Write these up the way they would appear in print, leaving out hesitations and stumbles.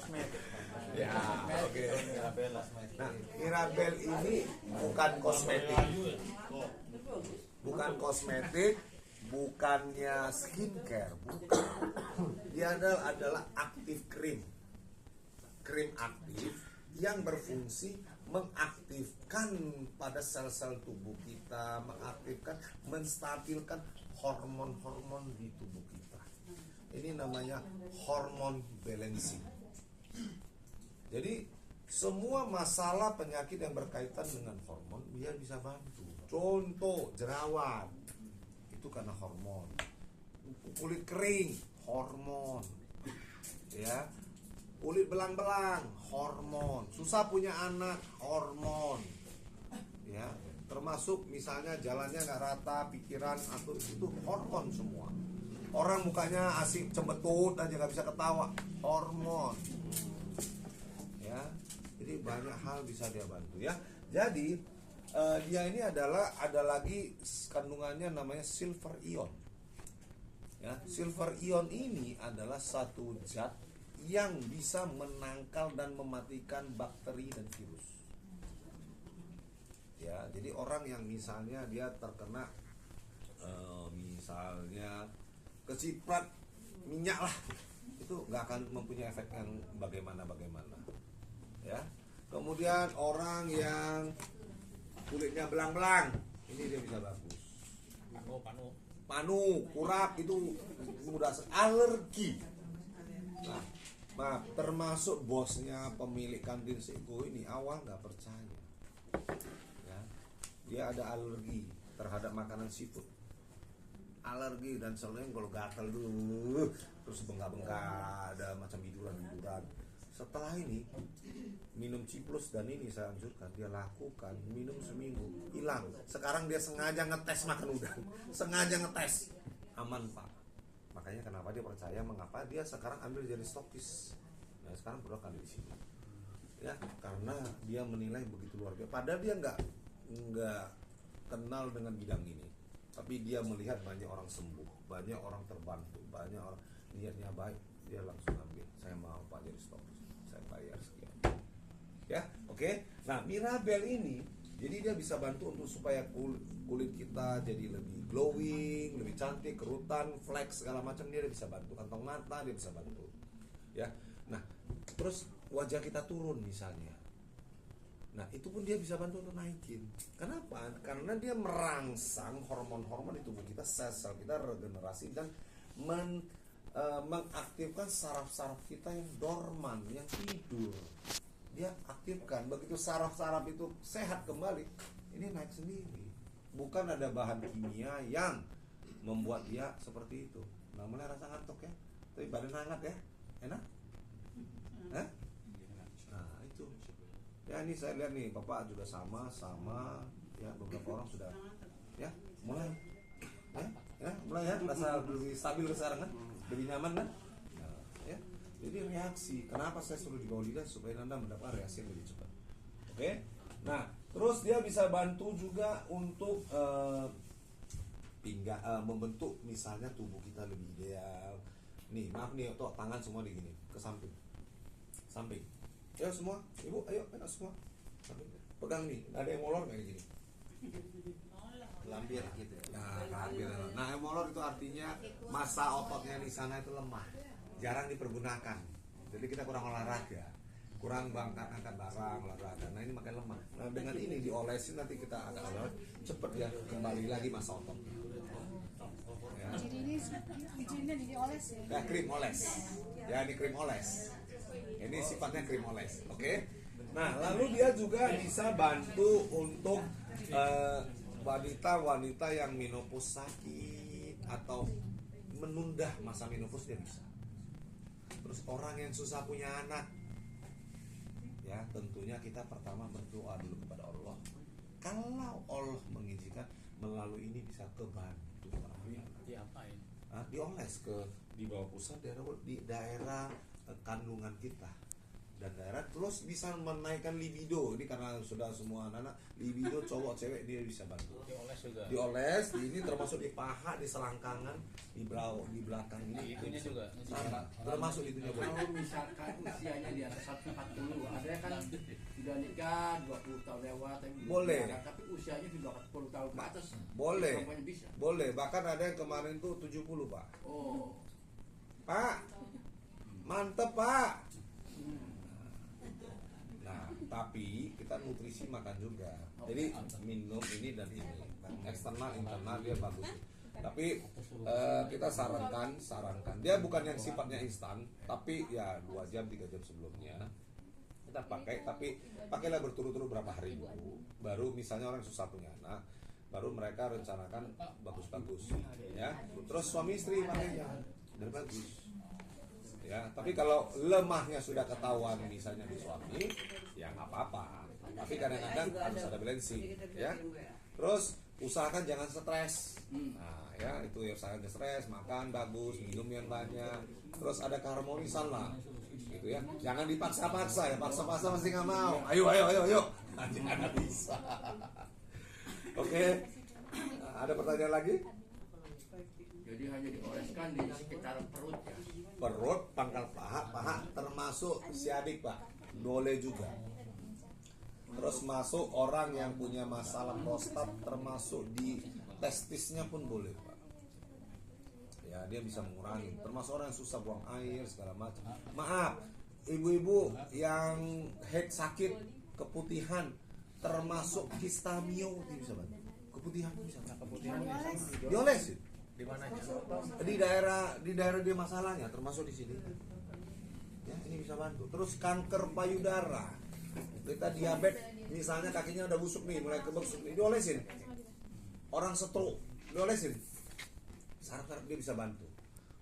kosmetik. Ya, oke. Mirabel. Nah, Mirabel ini bukan kosmetik. Bukan kosmetik, bukannya skincare, bukan. Dia adalah aktif krim. Krim aktif yang berfungsi mengaktifkan pada sel-sel tubuh kita, mengaktifkan, menstabilkan hormon-hormon di tubuh kita. Ini namanya hormon balancing. Jadi semua masalah penyakit yang berkaitan dengan hormon dia bisa bantu. Contoh jerawat itu karena hormon. Kulit kering hormon. Ya. Kulit belang-belang hormon. Susah punya anak hormon. Ya, termasuk misalnya jalannya nggak rata, pikiran atau itu hormon semua. Orang mukanya asik cembetut aja nggak bisa ketawa, hormon. Ya, jadi banyak hal bisa dia bantu ya. Jadi dia ini ada lagi kandungannya namanya silver ion. Ya, silver ion ini adalah satu zat yang bisa menangkal dan mematikan bakteri dan virus. Ya, jadi orang yang misalnya dia terkena misalnya keciprat minyak lah, itu nggak akan mempunyai efek yang bagaimana. Ya, kemudian orang yang kulitnya belang-belang, ini dia bisa bagus. Panu, kurap itu mudah alergi. Nah, termasuk bosnya pemilik kantin Sego ini awal nggak percaya. Ya, dia ada alergi terhadap makanan seafood. Alergi dan selalu kalau gatal dulu, terus bengkak-bengkak, ada macam biduran. Setelah ini minum ciplus dan ini saya anjurkan dia lakukan minum seminggu hilang. Sekarang dia sengaja ngetes makan udang, sengaja ngetes aman Pak. Makanya kenapa dia percaya, mengapa dia sekarang ambil jadi stokis. Nah sekarang produk ada di sini. Ya karena dia menilai begitu luar biasa. Padahal dia nggak kenal dengan bidang ini, tapi dia melihat banyak orang sembuh, banyak orang terbantu, banyak orang niatnya baik, dia langsung ambil. Saya mau Pak jadi stokis, saya bayar sekian. Ya, oke. Nah, Mirabel ini jadi dia bisa bantu untuk supaya kulit kita jadi lebih glowing, lebih cantik, kerutan, fleks segala macam dia bisa bantu. Kantong mata dia bisa bantu. Ya. Nah, terus wajah kita turun misalnya. Nah, itu pun dia bisa bantu untuk naikin. Kenapa? Karena dia merangsang hormon-hormon di tubuh kita, sel-sel kita regenerasi dan mengaktifkan saraf-saraf kita yang dorman, yang tidur. Dia aktifkan, begitu saraf-saraf itu sehat kembali, ini naik sendiri. Bukan ada bahan kimia yang membuat dia seperti itu. Nah, mulai rasa ngantuk ya, tapi badan hangat ya, enak? Hah? Nah itu. Ya ini saya lihat nih, Bapak juga sama, ya beberapa orang sudah, ya mulai, mulai ya, rasa lebih stabil sekarang kan, lebih nyaman kan? Ya. Jadi reaksi, kenapa saya suruh di bawah lidah supaya Anda mendapat reaksi yang lebih cepat. Oke? Nah, terus dia bisa bantu juga untuk membentuk misalnya tubuh kita lebih ideal. Nih, maaf nih, toh tangan semua di gini, ke samping. Samping. Ayo semua, Ibu, ayo semua. Samping. Pegang nih, ada yang molor kayak gini. Lampir gitu ya. Nah, yang molor itu artinya massa ototnya di sana itu lemah, jarang dipergunakan. Jadi kita kurang olahraga, kurang angkat barang olahraga. Nah ini makin lemah. Nah dengan ini diolesin nanti kita agak olahraga, cepet ya kembali lagi massa otot. Ya. Bijinya dioles ya. Ya krim oles. Ya ini krim oles. Ini sifatnya krim oles. Oke. Nah lalu dia juga bisa bantu untuk wanita-wanita yang menopause sakit atau menunda masa menopause dia bisa. Terus orang yang susah punya anak, ya tentunya kita pertama berdoa dulu kepada Allah. Kalau Allah mengizinkan melalui ini bisa kebantu. Diapain? Dioles di bawah pusat di daerah kandungan kita. dan daerah, terus bisa menaikkan libido. Ini karena sudah semua anak-anak libido cowok cewek dia bisa bantu. Dioles juga. Dioles, ini termasuk di paha, di selangkangan, di belakang ini. Itunya juga. Sama, termasuk itunya boleh. Kalau misalkan usianya di atas 40, ada yang kan sudah nikah 20 tahun lewat, Boleh. tapi usianya sudah 40 tahun ke atas. Boleh. Semuanya bisa. Boleh, bahkan ada yang kemarin tuh 70, Pak. Oh. Pak, mantep Pak. Nah, tapi kita nutrisi makan juga. Jadi minum ini dan ini, eksternal internal dia bagus. Tapi kita sarankan dia bukan yang sifatnya instan, tapi ya 2 jam 3 jam sebelumnya kita pakai, tapi pakailah berturut-turut berapa hari dulu. Baru misalnya orang susah punya anak, baru mereka rencanakan bagus-bagus, ya. Terus suami istri pakainya, dan bagus. Ya, tapi kalau lemahnya sudah ketahuan misalnya di suami, ya nggak apa-apa. Tapi kadang-kadang harus ada balancing, ya. Terus usahakan jangan stres. Nah, ya itu ya, usahakan jangan stres, makan bagus, minum yang banyak. Terus ada keharmonisan lah, gitu ya. Jangan dipaksa-paksa ya, paksa-paksa pasti nggak mau. Ayo. Jangan bisa. Oke. Nah, ada pertanyaan lagi? Jadi hanya dioleskan di sekitar perut ya. Perut, pangkal paha termasuk siadik Pak, boleh juga. Terus masuk orang yang punya masalah prostat, termasuk di testisnya pun boleh Pak. Ya, dia bisa mengurangi. Termasuk orang yang susah buang air segala macam. Maaf, ibu-ibu yang head sakit, keputihan, termasuk histamio bisa Pak. Keputihan bisa. Keputihan Diolesin. di mananya? Di daerah dia masalahnya, termasuk di sini. Ya, ini bisa bantu. Terus kanker payudara, kita diabetes, misalnya kakinya udah busuk nih, mulai kebusuk nih, diolesin. Orang stroke, diolesin. Saraf dia bisa bantu.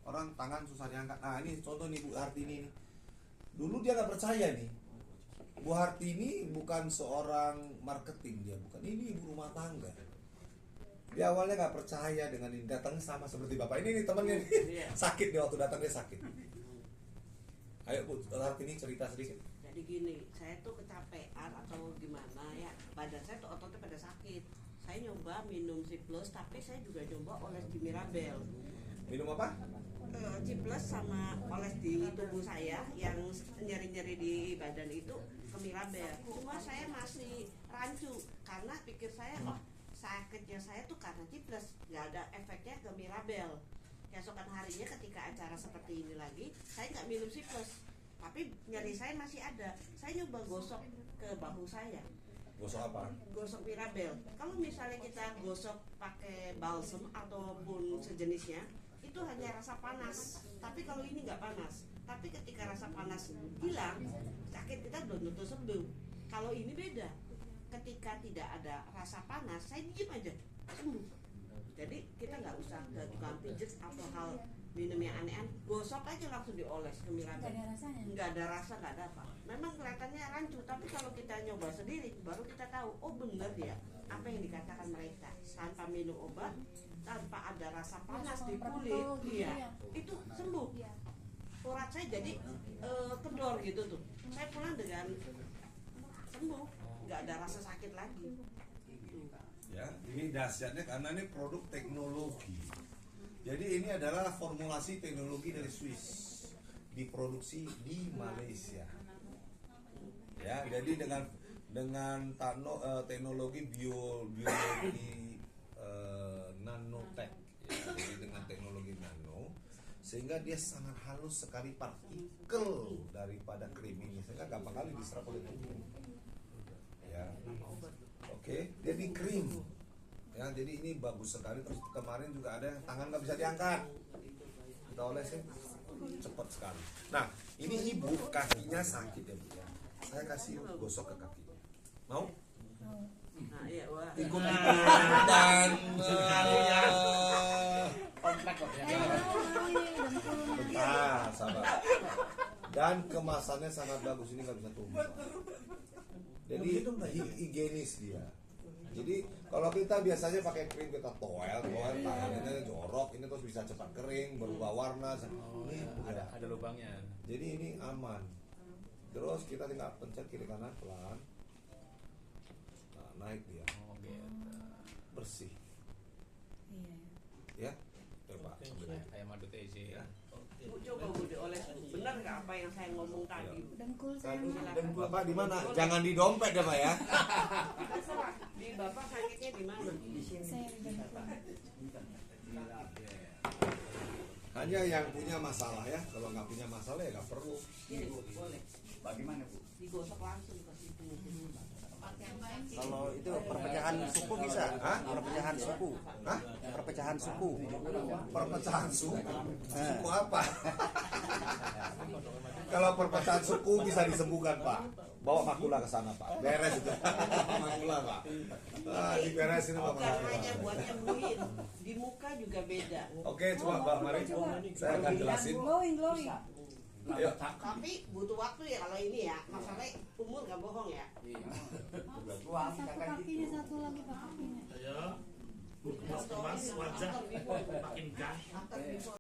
Orang tangan susah diangkat. Nah, ini contoh nih Bu Hartini nih. Dulu dia nggak percaya nih. Bu Hartini bukan seorang marketing, dia bukan. Ini ibu rumah tangga. Dia awalnya nggak percaya dengan ini, datang sama seperti bapak ini nih temennya nih. Sakit dia waktu datang, dia sakit. Ayo Bu Hartini cerita sedikit. Jadi gini, saya tuh kecapean atau gimana ya, badan saya tuh ototnya pada sakit. Saya nyoba minum Ciplus, tapi saya juga nyoba oles di Mirabel. Minum apa? Ciplus sama oles di tubuh saya yang nyeri-nyeri di badan itu ke Mirabel. Cuma saya masih rancu karena pikir saya, oh sakitnya saya tuh karena Ciplus, nggak ada efeknya ke Mirabel. Keesokan harinya ketika acara seperti ini lagi, saya nggak minum Ciplus, tapi nyeri saya masih ada. Saya nyoba gosok ke bahu saya. Gosok apa? Gosok Mirabel. Kalau misalnya kita gosok pakai balsem ataupun sejenisnya, itu hanya rasa panas. Tapi kalau ini nggak panas. Tapi ketika rasa panas hilang, sakit kita belum tentu sembuh. Kalau ini beda. Ketika tidak ada rasa panas, saya diem aja sembuh. Jadi kita nggak usah ke tukang pijet atau hal minum yang aneh-aneh, gosok aja langsung dioles ke Mirabel. Nggak ada rasanya. Nggak ada rasa, nggak ada apa. Memang kelihatannya rancu, tapi kalau kita nyoba sendiri, baru kita tahu, oh bener ya apa yang dikatakan mereka. Tanpa minum obat, tanpa ada rasa panas di kulit, iya, itu sembuh. Urat saya jadi kendor gitu tuh. Saya pulang dengan sembuh, nggak ada rasa sakit lagi. Ya, ini dahsyatnya karena ini produk teknologi. Jadi ini adalah formulasi teknologi dari Swiss, diproduksi di Malaysia. Ya, jadi dengan teknologi biologi nanotech, ya, jadi dengan teknologi nano, sehingga dia sangat halus sekali partikel daripada krim ini, sehingga gampang kali diserap oleh tubuh. Ya, oke, jadi krim. Ya, jadi ini bagus sekali. Terus kemarin juga ada yang tangan nggak bisa diangkat, kita olesin cepat sekali. Nah, ini ibu kakinya sakit ya Bu ya. Saya kasih gosok ke kakinya. Mau? Nah, iya, wah. Ikut dan Komplek kok ya. bentar, sabar. Dan kemasannya sangat bagus, ini nggak bisa tumpah. Jadi higienis dia. Jadi kalau kita biasanya pakai krim kita toel, tangannya jorok, ini terus bisa cepat kering, berubah warna. Ini Ada lubangnya. jadi ini aman. Terus kita tinggal pencet kiri kanan pelan. Nah, naik dia. Oh, gitu. Bersih. Iya. Ya. Coba ambil aja. Kayak madu TZ. Ya. Bu, coba Bu dioles. Benar nggak apa yang saya ngomong tadi? Dengkul saya mah. Bapak di mana? Jangan di dompet ya, Pak ya. Terserah. Di Bapak sakitnya di mana? Saya di dengkul. Hanya yang punya masalah ya. Kalau nggak punya masalah ya nggak perlu. Ini Bu, boleh. Bagaimana Bu? Digosok langsung ke situ. Kalau itu perpecahan suku bisa? Hah? Perpecahan suku? Hah? Perpecahan suku? Perpecahan suku. Suku apa? Kalau perpecahan suku bisa disembuhkan, Pak. Bawa makula ke sana, Pak. Beres itu. Makula, Pak. Ah, diberesin Pak. Bukan hanya buat nyembuhin, di muka juga beda. Oke, coba Mbak, mari. Saya akan jelasin. Glowing. Ayo. Tapi butuh waktu ya kalau ini ya. Masalahnya umur gak bohong ya. Satu kakinya, satu lagi pak kakinya. Ayo, kemas-kemas wajah makin gah. After before.